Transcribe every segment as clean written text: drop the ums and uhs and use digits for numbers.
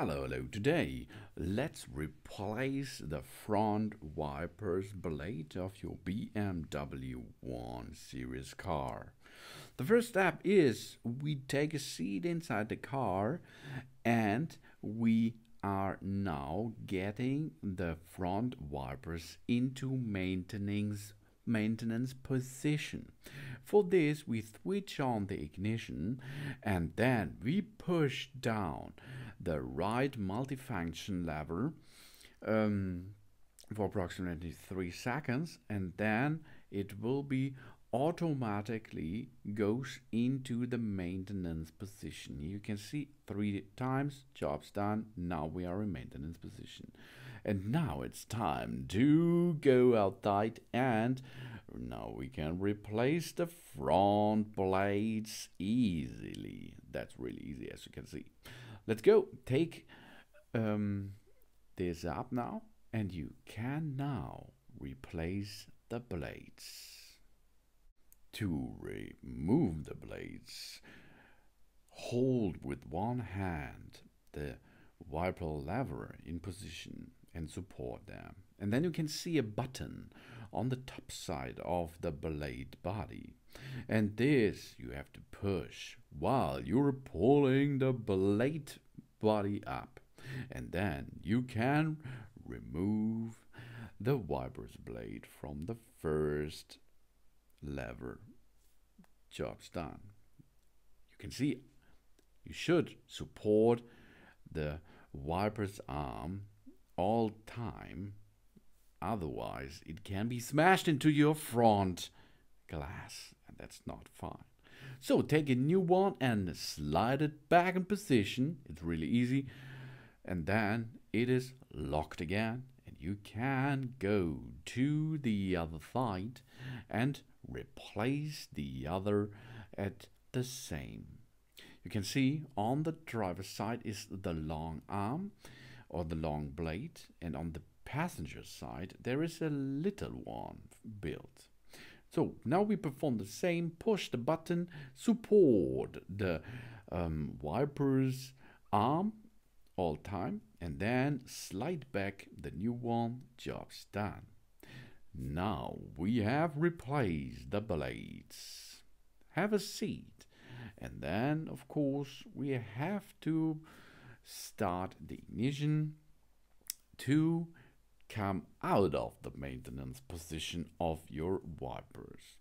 Hello, today let's replace the front wipers blade of your BMW 1 Series car. The first step is we take a seat inside the car and we are now getting the front wipers into maintenance position. For this, we switch on the ignition and then we push down the right multifunction lever for approximately 3 seconds, and then it will be automatically goes into the maintenance position. You can see 3 times, job's done. Now we are in maintenance position. And now it's time to go outside, and now we can replace the front blades easily. That's really easy, as you can see. Let's go. Take this up now, and you can now replace the blades. To remove the blades, hold with one hand the wiper lever in position and support them. And then you can see a button on the top side of the blade body. And this you have to push while you're pulling the blade body up. And then you can remove the wiper's blade from the first lever. Job's done. You can see you should support the wiper's arm all time, otherwise it can be smashed into your front glass, and that's not fine. So take a new one and slide it back in position. It's really easy, and then it is locked again, and you can go to the other side and replace the other at the same. You can see on the driver's side is the long arm or the long blade, and on the passenger side there is a little one built. So now we perform the same. Push the button, support the wiper's arm all time, and then slide back the new one. Job's done. Now we have replaced the blades. Have a seat, and then of course we have to start the ignition to come out of the maintenance position of your wipers,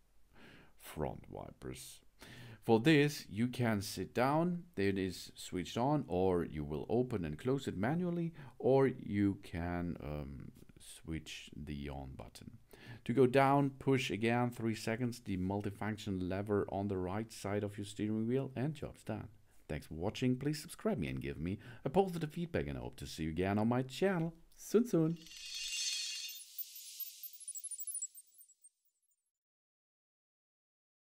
front wipers. For this you can sit down, it is switched on, or you will open and close it manually, or you can switch the on button. To go down, push again 3 seconds the multifunction lever on the right side of your steering wheel, and job's done. Thanks for watching. Please subscribe me and give me a positive feedback, and I hope to see you again on my channel soon.